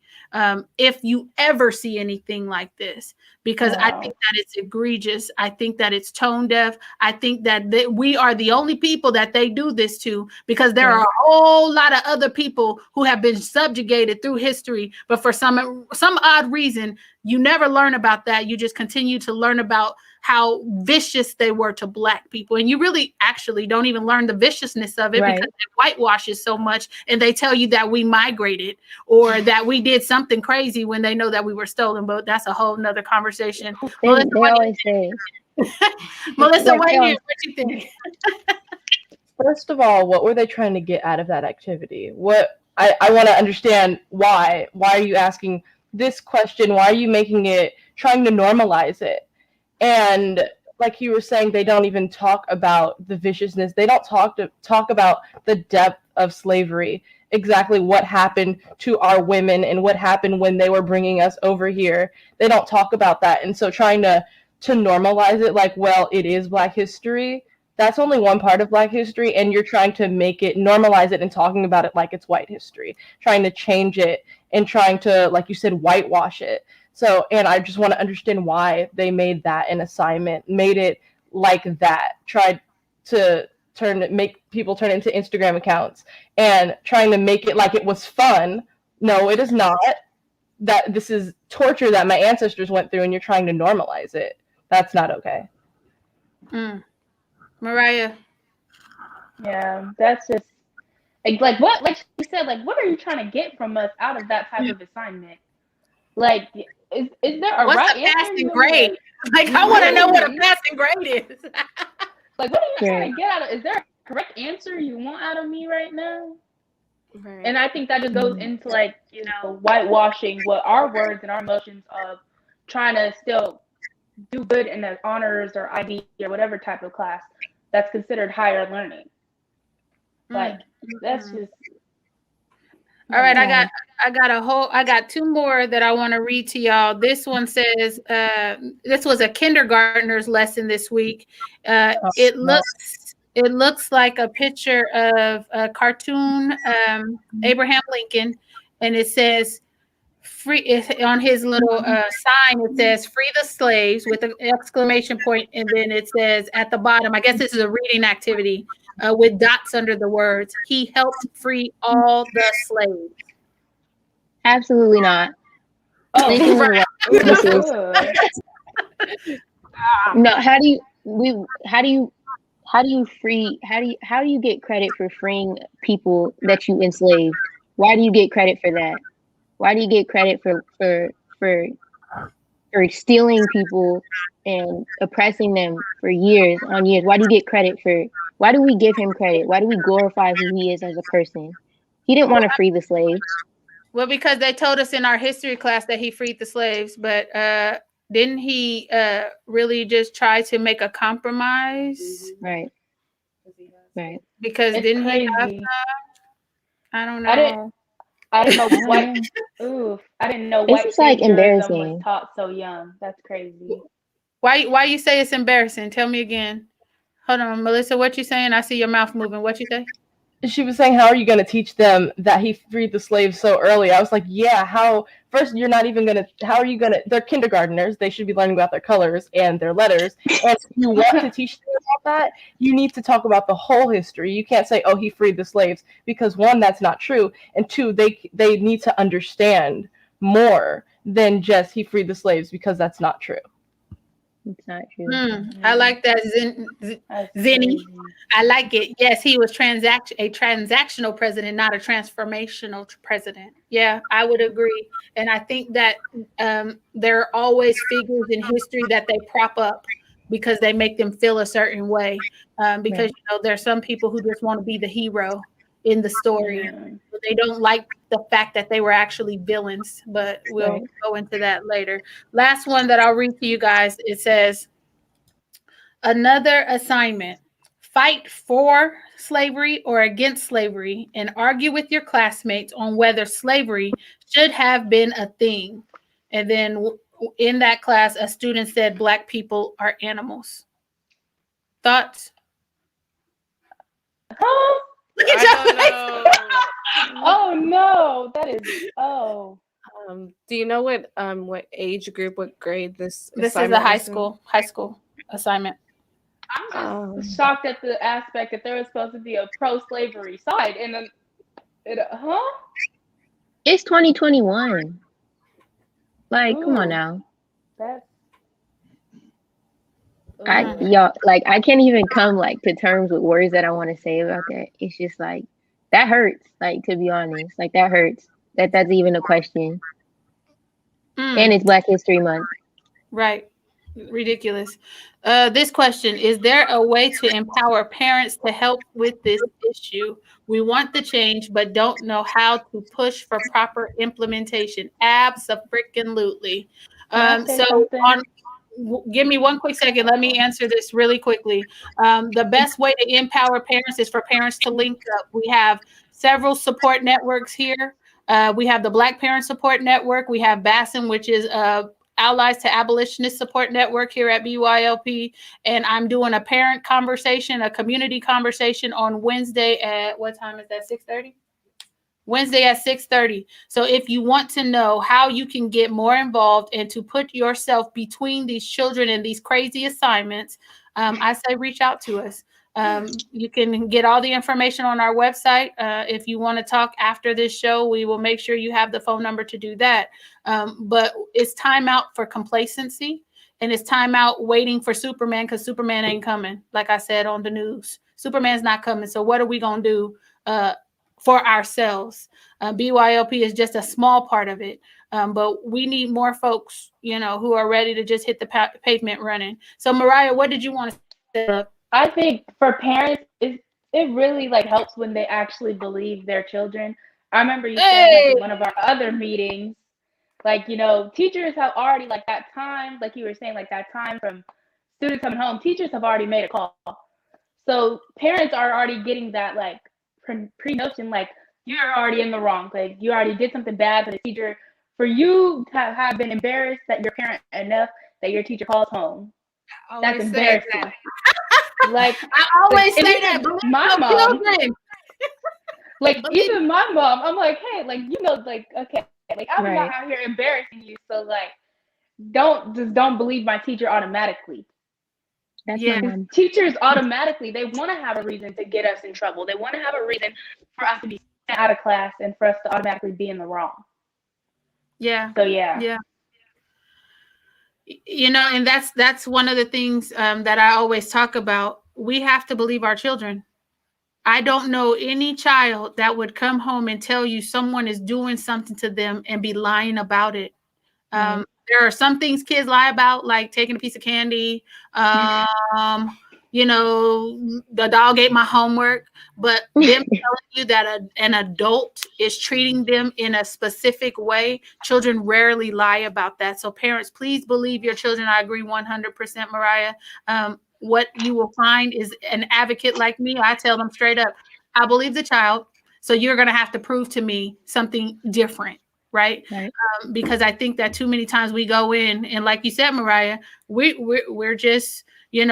if you ever see anything like this, because I Wow. think that it's egregious. I think that it's tone deaf. I think that we are the only people that they do this to, because there are a whole lot of other people who have been subjugated through history, but for some odd reason, you never learn about that. You just continue to learn about how vicious they were to Black people. And you really actually don't even learn the viciousness of it, Right. because they whitewash it so much, and they tell you that we migrated or that we did something crazy when they know that we were stolen. But that's a whole nother conversation. They always say. Melissa, Like, what you think? First of all, what were they trying to get out of that activity? What I want to understand why. Why are you asking this question? Why are you making it, trying to normalize it? And like you were saying, they don't even talk about the viciousness. They don't talk about the depth of slavery, exactly what happened to our women and what happened when they were bringing us over here. They don't talk about that. And so trying to normalize it like, well, it is Black history. That's only one part of Black history, and you're trying to make it, normalize it, and talking about it like it's white history, trying to change it and trying to, like you said, whitewash it. So, and I just want to understand why they made that an assignment, made it like that, tried to make people turn into Instagram accounts and trying to make it like it was fun. No, it is not. That this is torture that my ancestors went through, and you're trying to normalize it. That's not okay. Mariah. Yeah, that's just like what, like she said, like what are you trying to get from us out of that type of assignment? Like, is there a What's right a answer? passing grade? Like, I want to know what a passing grade is. Like, what are you trying to get out of? Is there a correct answer you want out of me right now? Right. And I think that just goes into, like, you know, whitewashing what our words and our emotions of trying to still do good in the honors or IB or whatever type of class that's considered higher learning. Like, that's just. All right, I got two more that I want to read to y'all. This one says, this was a kindergartner's lesson this week. It looks like a picture of a cartoon Abraham Lincoln, and it says, free, on his little sign, it says "Free the slaves" with an exclamation point, and then it says at the bottom, I guess this is a reading activity, with dots under the words, "He helped free all the slaves." Absolutely not. Oh, Lincoln was racist. No, how do you get credit for freeing people that you enslaved? Why do you get credit for that? Why do you get credit for stealing people and oppressing them for years on years? Why do you get credit for, why do we give him credit? Why do we glorify who he is as a person? He didn't want to free the slaves. Well, because they told us in our history class that he freed the slaves, but didn't he really just try to make a compromise? Right. Right. Because it's didn't crazy. he have, I don't know. I didn't know white. Oof! I didn't know white just like saviorism embarrassing. was taught so young. That's crazy. Why you say it's embarrassing? Tell me again. Hold on, Melissa. What you saying? I see your mouth moving. What you say? She was saying, how are you going to teach them that he freed the slaves so early? I was like, yeah, how? First, you're not even going to, how are you going to, they're kindergartners. They should be learning about their colors and their letters. And if you want to teach them about that, you need to talk about the whole history. You can't say, oh, he freed the slaves, because one, that's not true. And two, they need to understand more than just he freed the slaves, because that's not true. It's not true. I like that, Zinni. I like it. Yes, he was a transactional president, not a transformational president. Yeah, I would agree. And I think that there are always figures in history that they prop up because they make them feel a certain way. Because you know, there's some people who just want to be the hero in the story. But they don't like the fact that they were actually villains, but we'll go into that later. Last one that I'll read to you guys. It says, another assignment: fight for slavery or against slavery and argue with your classmates on whether slavery should have been a thing. And then in that class, a student said Black people are animals. Thoughts? Look at your face. Oh no, that is Do you know what age group, what grade this This is a assignment high was in? school assignment. I'm just shocked at the aspect that there was supposed to be a pro-slavery side, and then It's 2021. Like, come on Ooh, now. that's Y'all, like, I can't even come like to terms with words that I want to say about that. It's just like that hurts. Like, to be honest, like that hurts. That's even a question. And it's Black History Month. Right. Ridiculous. This question, is there a way to empower parents to help with this issue? We want the change, but don't know how to push for proper implementation. Abso-freaking-lutely. Can I say So something? give me one quick second. Let me answer this really quickly. The best way to empower parents is for parents to link up. We have several support networks here. We have the Black Parent Support Network. We have BASM, which is Allies to Abolitionist Support Network here at BYLP. And I'm doing a parent conversation, a community conversation on Wednesday at, what time is that, 6:30? Wednesday at 6:30. So if you want to know how you can get more involved and to put yourself between these children and these crazy assignments, I say reach out to us. You can get all the information on our website. If you want to talk after this show, we will make sure you have the phone number to do that. But it's time out for complacency, and it's time out waiting for Superman, because Superman ain't coming. Like I said on the news, Superman's not coming. So what are we going to do for ourselves? BYLP is just a small part of it. But we need more folks, who are ready to just hit the pavement running. So Mariah, what did you want to say? I think for parents, it really like helps when they actually believe their children. I remember you saying like in one of our other meetings, like, teachers have already like that time, like you were saying, like that time from students coming home, teachers have already made a call. So parents are already getting that like pre-notion, like you're already in the wrong, like you already did something bad for the teacher. For you to have been embarrassed that your parent enough that your teacher calls home, that's embarrassing. Like I always like, say that. My mom, like even my mom, I'm like, hey, like like okay, like I'm not out here embarrassing you, so like don't believe my teacher automatically. That's my mom. Teachers automatically, they want to have a reason to get us in trouble. They want to have a reason for us to be sent out of class and for us to automatically be in the wrong. Yeah. So yeah. And that's one of the things that I always talk about. We have to believe our children. I don't know any child that would come home and tell you someone is doing something to them and be lying about it. There are some things kids lie about, like taking a piece of candy. The dog ate my homework, but them telling you that an adult is treating them in a specific way, children rarely lie about that. So parents, please believe your children. I agree 100%, Mariah. What you will find is an advocate like me. I tell them straight up, I believe the child. So you're going to have to prove to me something different. Right. Because I think that too many times we go in and, like you said, Mariah, we're just, we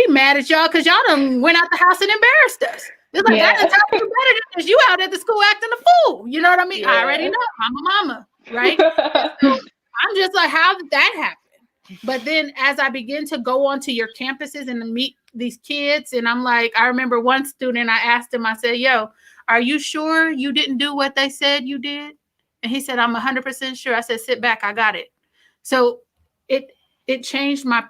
mad at y'all because y'all done went out the house and embarrassed us. It's like, I didn't tell you better because you out at the school acting a fool. You know what I mean? I already know. I'm a mama. Right. So I'm just like, how did that happen? But then as I begin to go onto your campuses and meet these kids, and I'm like, I remember one student, I asked him, I said, yo, are you sure you didn't do what they said you did? And he said, I'm 100% sure. I said, sit back. I got it. So it changed my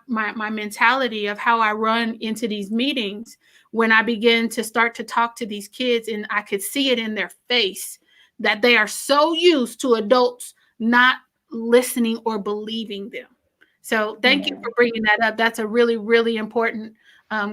mentality of how I run into these meetings when I begin to start to talk to these kids, and I could see it in their face that they are so used to adults not listening or believing them. So thank you for bringing that up. That's a really, really important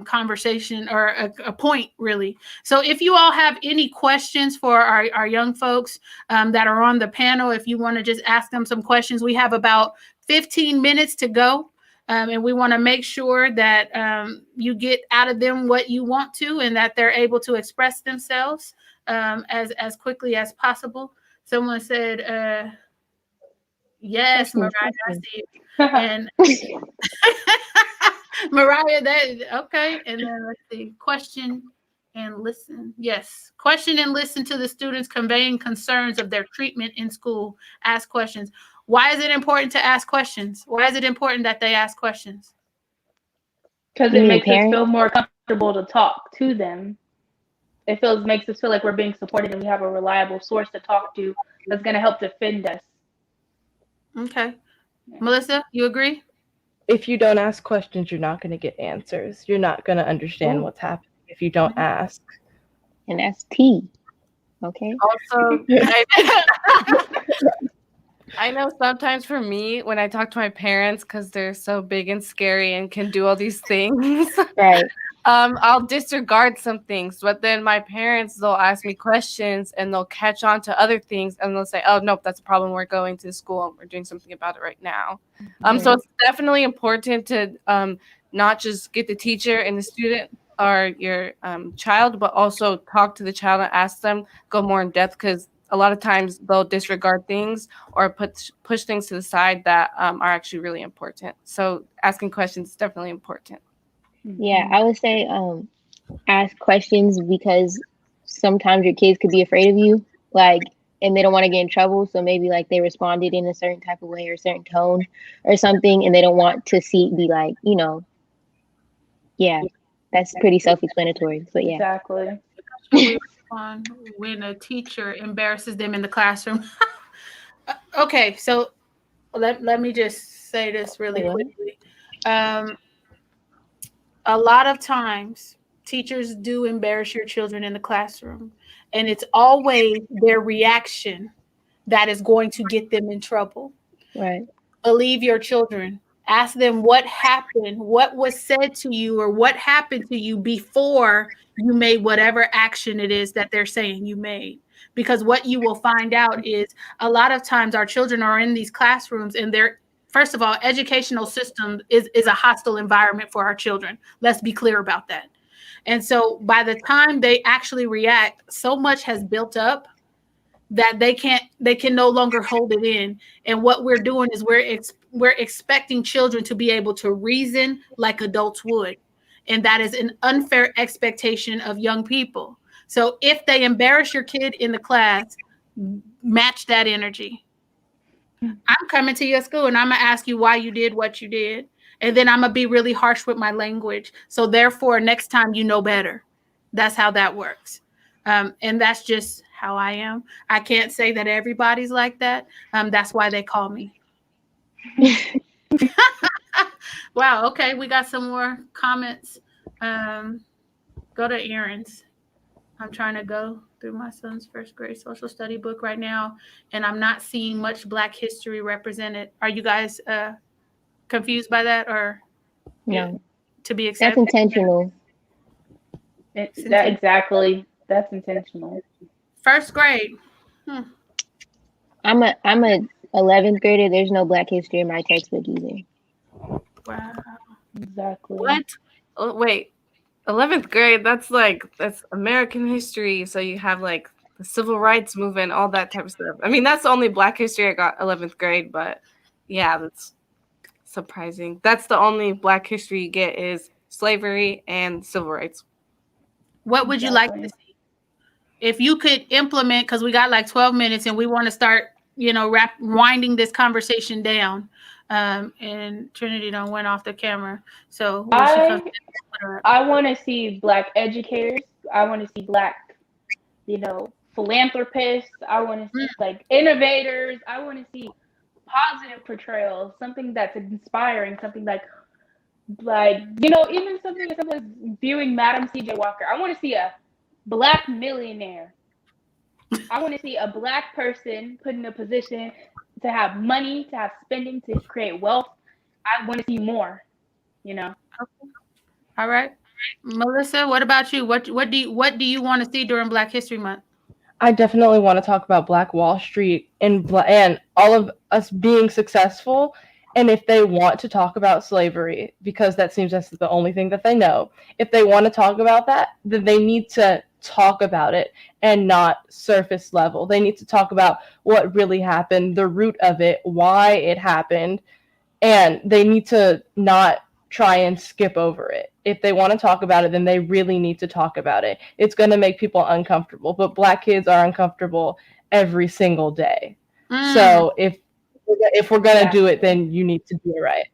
conversation, or a point, really. So if you all have any questions for our young folks that are on the panel, if you want to just ask them some questions, we have about 15 minutes to go. And we want to make sure that you get out of them what you want to, and that they're able to express themselves as quickly as possible. Someone said, yes, Mariah, I see it. And Mariah, okay. And then let's see. Question and listen. Yes. Question and listen to the students conveying concerns of their treatment in school. Ask questions. Why is it important to ask questions? Why is it important that they ask questions? Because You it mean makes us parents? feel more comfortable to talk to them. Makes us feel like we're being supported and we have a reliable source to talk to that's going to help defend us. Okay. Melissa, you agree? If you don't ask questions, you're not going to get answers. You're not going to understand what's happening if you don't ask. And that's T. Okay. Also, I know sometimes for me, when I talk to my parents, because they're so big and scary and can do all these things, Right. I'll disregard some things. But then my parents, they'll ask me questions and they'll catch on to other things and they'll say, oh, nope, that's a problem. We're going to school and we're doing something about it right now. So it's definitely important to not just get the teacher and the student or your child, but also talk to the child and ask them, go more in depth, because a lot of times they'll disregard things or push things to the side that are actually really important. So asking questions is definitely important. Yeah, I would say ask questions because sometimes your kids could be afraid of you, like, and they don't want to get in trouble. So maybe like they responded in a certain type of way or a certain tone or something, and they don't want to be like, yeah, that's pretty self-explanatory. But yeah. Exactly. We respond when a teacher embarrasses them in the classroom. Okay, so let me just say this really quickly. A lot of times teachers do embarrass your children in the classroom, and it's always their reaction that is going to get them in trouble. Right. Believe your children. Ask them what happened, what was said to you, or what happened to you before you made whatever action it is that they're saying you made. Because what you will find out is a lot of times our children are in these classrooms and they're, first of all, educational system is a hostile environment for our children. Let's be clear about that. And so by the time they actually react, so much has built up that they can no longer hold it in. And what we're doing is we're expecting children to be able to reason like adults would, and that is an unfair expectation of young people. So if they embarrass your kid in the class, match that energy. I'm coming to your school and I'm gonna ask you why you did what you did, and then I'm gonna be really harsh with my language, so therefore next time you know better. That's how that works. And that's just how I am. I can't say that everybody's like that. That's why they call me. Wow. Okay. We got some more comments. Go to Aaron's. I'm trying to go through my son's first grade social study book right now, and I'm not seeing much Black history represented. Are you guys confused by that, or No, to be accepted? that's intentional. Exactly. That's intentional. First grade. I'm a 11th grader. There's no Black history in my textbook either. Wow. Exactly. What? Oh, wait, 11th grade? That's American history. So you have like the civil rights movement, all that type of stuff. I mean, that's the only Black history I got 11th grade, but yeah, that's surprising. That's the only Black history you get is slavery and civil rights. What would you like to see? If you could implement, because we got like 12 minutes and we want to start, winding this conversation down. And Trinity done went off the camera. So I want to see Black educators. I want to see Black, philanthropists. I want to see like innovators. I want to see positive portrayals, something that's inspiring, something like even something as simple as viewing Madam C.J. Walker. I want to see a Black millionaire. I want to see a Black person put in a position to have money, to have spending, to create wealth. I want to see more, Okay. All right. Melissa, what about you? What do you want to see during Black History Month? I definitely want to talk about Black Wall Street and all of us being successful. And if they want to talk about slavery, because that seems that's the only thing that they know, if they want to talk about that, then they need to talk about it and not surface level. They need to talk about what really happened, the root of it, why it happened, and they need to not try and skip over it. if they want to talk about it, then they really need to talk about it. It's going to make people uncomfortable, but Black kids are uncomfortable every single day. So if we're going to do it, then you need to do it right.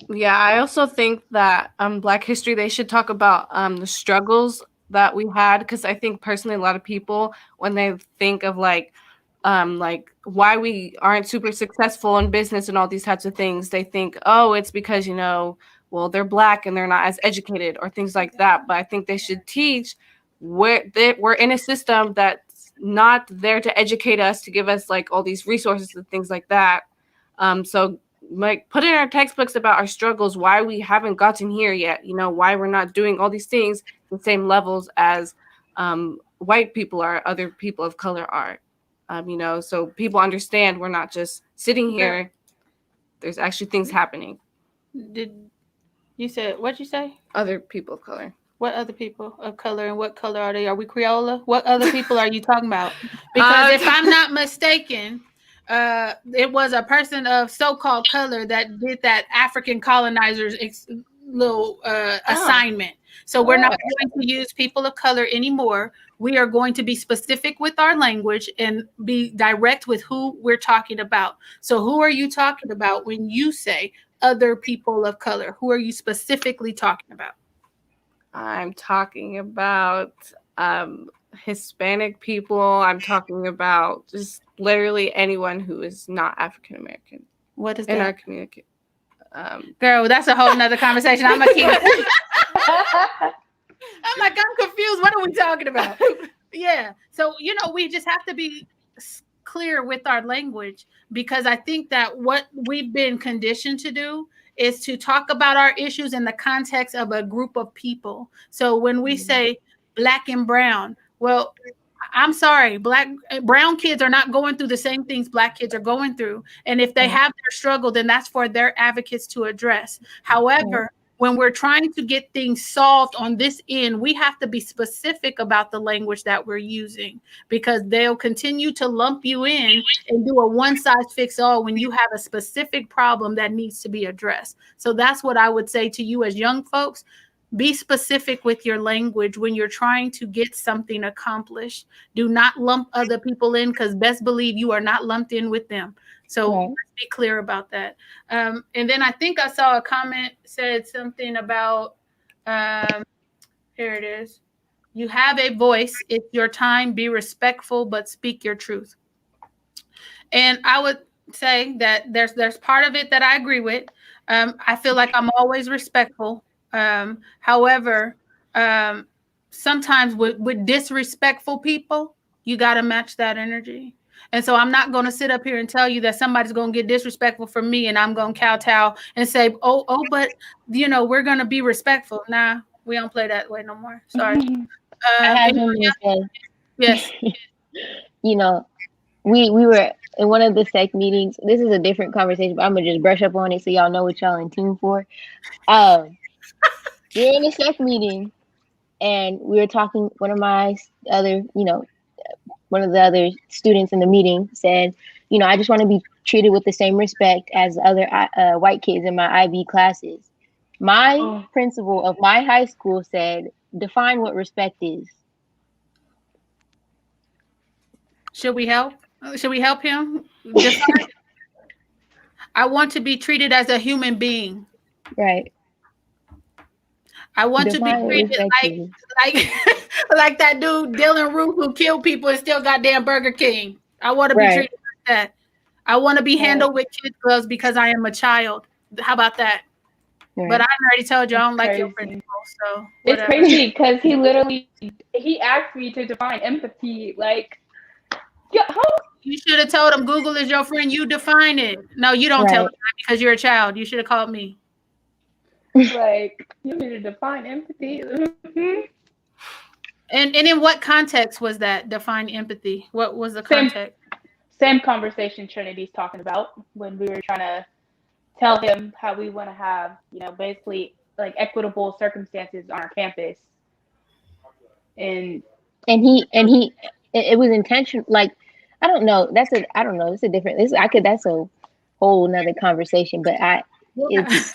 Yeah, I also think that Black history, they should talk about the struggles that we had, because I think personally a lot of people, when they think of like why we aren't super successful in business and all these types of things, they think, oh, it's because, you know, well, they're Black and they're not as educated or things like that. But I think they should teach we're in a system that's not there to educate us, to give us like all these resources and things like that. So like put in our textbooks about our struggles, why we haven't gotten here yet, you know, why we're not doing all these things the same levels as white people or other people of color are. You know, so people understand we're not just sitting here. There's actually things happening. Did you say, what'd you say? Other people of color. What other people of color, and what color are they? Are we Creola? What other people are you talking about? Because if I'm not mistaken, it was a person of so-called color that did that African colonizers little assignment. So we're not going to use people of color anymore. We are going to be specific with our language and be direct with who we're talking about. So who are you talking about when you say other people of color? Who are you specifically talking about? I'm talking about Hispanic people. I'm talking about just literally anyone who is not African American. What is in that? our community? Girl, that's a whole nother conversation. I'm gonna keep I'm like, I'm confused. What are we talking about? Yeah. So, you know, we just have to be clear with our language, because I think that what we've been conditioned to do is to talk about our issues in the context of a group of people. So when we say Black and brown, well, I'm sorry, brown kids are not going through the same things Black kids are going through. And if they have their struggle, then that's for their advocates to address. However, when we're trying to get things solved on this end, we have to be specific about the language that we're using, because they'll continue to lump you in and do a one-size-fits-all when you have a specific problem that needs to be addressed. So that's what I would say to you as young folks. Be specific with your language when you're trying to get something accomplished. Do not lump other people in, because best believe you are not lumped in with them. So let's be clear about that. And then I think I saw a comment said something about, here it is. You have a voice. It's your time. Be respectful, but speak your truth. And I would say that there's part of it that I agree with. I feel like I'm always respectful. However, sometimes with disrespectful people, you got to match that energy. And so I'm not going to sit up here and tell you that somebody's going to get disrespectful from me and I'm going to kowtow and say, oh, but you know, we're going to be respectful. Nah, we don't play that way no more. Sorry. I have something to say. Yes. You know, we were in one of the SEC meetings. This is a different conversation, but I'm gonna just brush up on it so y'all know what y'all in tune for. We're in a SEC meeting, and we were talking. One of the other students in the meeting said, you know, I just want to be treated with the same respect as other white kids in my IB classes. My principal of my high school said, define what respect is. Should we help? Should we help him? I want to be treated as a human being. Right. I want to be treated like that dude Dylan Roof who killed people and still got damn Burger King. I want to be treated like that. I want to be handled with kid gloves because I am a child. How about that? Right. But I already told you I don't like your principal, so whatever. It's crazy because he asked me to define empathy. Like, you should have told him Google is your friend. You define it. No, you don't tell him that because you're a child. You should have called me. Like, you need to define empathy. And in what context was that? Define empathy. What was the context? Same conversation Trinity's talking about when we were trying to tell him how we want to have, you know, basically like equitable circumstances on our campus. And it was intentional. Like, I don't know. That's a different. That's a whole nother conversation. But It's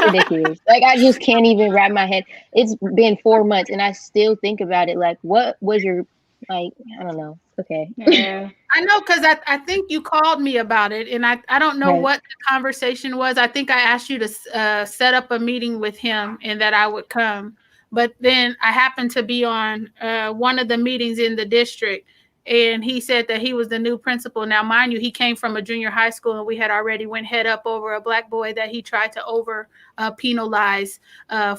ridiculous. Like I just can't even wrap my head. It's been 4 months and I still think about it. Like, what was your like? I don't know. Okay. Yeah. I know, because I think you called me about it, and I don't know Right. what the conversation was. I think I asked you to set up a meeting with him and that I would come. But then I happened to be on one of the meetings in the district, and he said that he was the new principal. Now, mind you, he came from a junior high school, and we had already went head up over a black boy that he tried to over penalize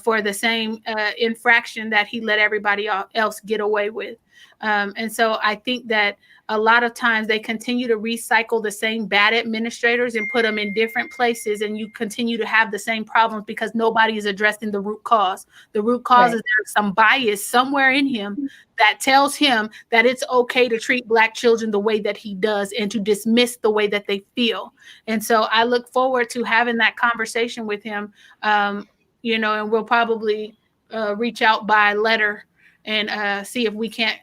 for the same infraction that he let everybody else get away with. And so I think that a lot of times they continue to recycle the same bad administrators and put them in different places, and you continue to have the same problems because nobody is addressing the root cause. The root cause Right. is there's some bias somewhere in him that tells him that it's okay to treat Black children the way that he does and to dismiss the way that they feel. And so I look forward to having that conversation with him, and we'll probably reach out by letter and see if we can't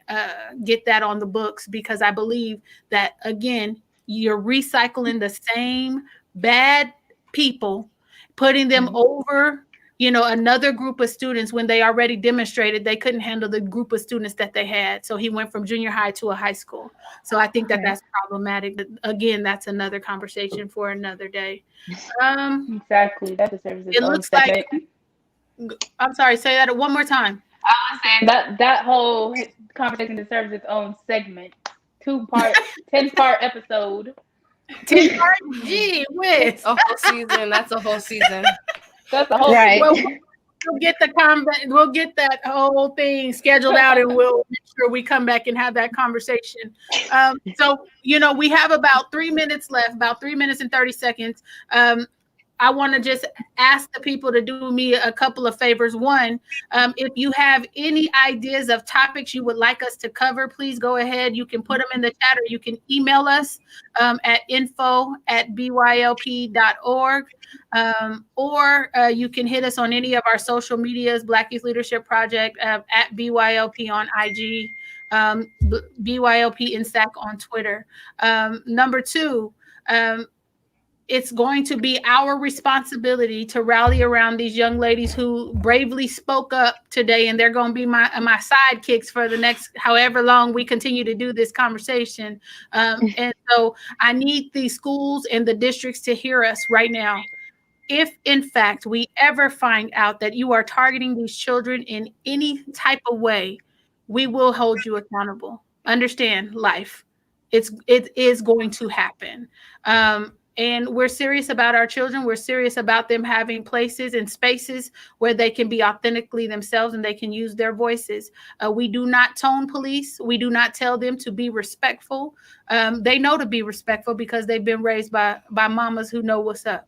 get that on the books, because I believe that, again, you're recycling the same bad people, putting them over, another group of students when they already demonstrated they couldn't handle the group of students that they had. So he went from junior high to a high school. So I think that that's problematic. But again, that's another conversation for another day. Exactly. That deserves its It own looks segment. I'm sorry, say that one more time. I was saying that whole conversation deserves its own segment. 2-part, 10-part episode. 10 part? Gee whiz. A whole season. That's a whole season. That's the whole Right. Well, we'll get we'll get that whole thing scheduled out, and we'll make sure we come back and have that conversation. So, we have about 3 minutes left, about 3 minutes and 30 seconds. I want to just ask the people to do me a couple of favors. One, if you have any ideas of topics you would like us to cover, please go ahead. You can put them in the chat, or you can email us at info@bylp.org. Or you can hit us on any of our social medias, Black Youth Leadership Project at BYLP on IG, BYLP INSAC on Twitter. Number two, it's going to be our responsibility to rally around these young ladies who bravely spoke up today, and they're going to be my sidekicks for the next however long we continue to do this conversation. And so I need the schools and the districts to hear us right now. If, in fact, we ever find out that you are targeting these children in any type of way, we will hold you accountable. Understand, life. It is going to happen. And we're serious about our children. We're serious about them having places and spaces where they can be authentically themselves and they can use their voices. We do not tone police. We do not tell them to be respectful. They know to be respectful because they've been raised by mamas who know what's up.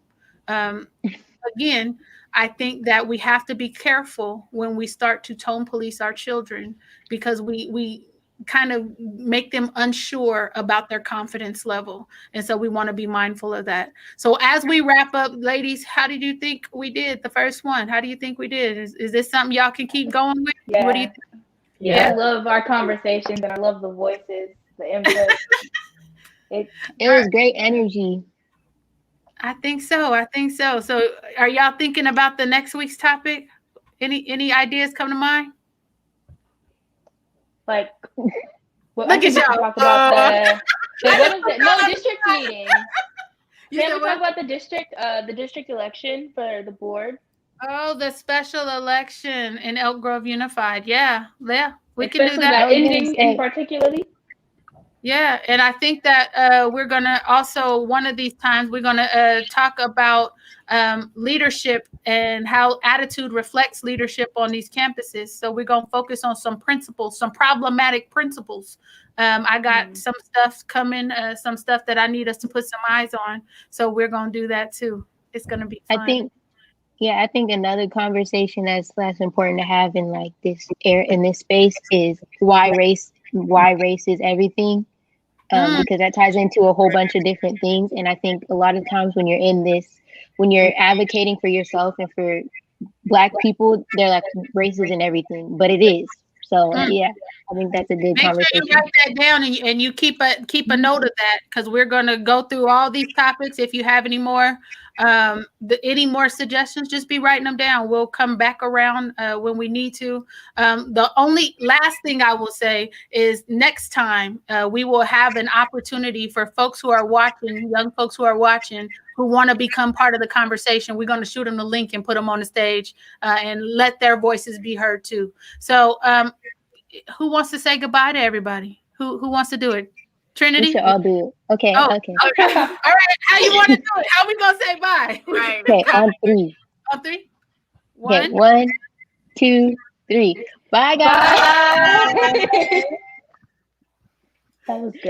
Again, I think that we have to be careful when we start to tone police our children, because we kind of make them unsure about their confidence level. And so we want to be mindful of that. So as we wrap up, ladies, how did you think we did the first one? How do you think we did? Is this something y'all can keep going with? Yeah. What do you think? Yeah, I love our conversations, and I love the voices, the input. It was great energy. I think so. So are y'all thinking about the next week's topic? Any ideas come to mind? Like, well, Look at y'all. talk about what is it? No, district meeting. Can we talk about the district election for the board? Oh, the special election in Elk Grove Unified. Yeah, we can do Especially that. ending in particularly. Yeah, and I think that we're going to also, one of these times, we're going to talk about leadership and how attitude reflects leadership on these campuses. So we're going to focus on some principles, some problematic principles. I got some stuff coming, some stuff that I need us to put some eyes on. So we're going to do that too. It's going to be fun. I think another conversation that's important to have in like this space is why race is everything. Because that ties into a whole bunch of different things. And I think a lot of times when you're advocating for yourself and for Black people, they're like, race isn't everything, but it is. So yeah, I think that's a good conversation. Make sure you write that down and you keep a note of that, because we're going to go through all these topics. If you have any more, Any more suggestions, just be writing them down. We'll come back around when we need to. The only last thing I will say is next time we will have an opportunity for folks who are watching, young folks who are watching, who want to become part of the conversation. We're going to shoot them the link and put them on the stage and let their voices be heard too. So who wants to say goodbye to everybody? Who wants to do it? Trinity? We should all do it. Okay, Oh, okay. okay. All right. How you want to do it? How we going to say bye? Right. Okay, on 3. On 3? Okay, 1. 1, 2, 3. Bye, guys. Bye. That was good.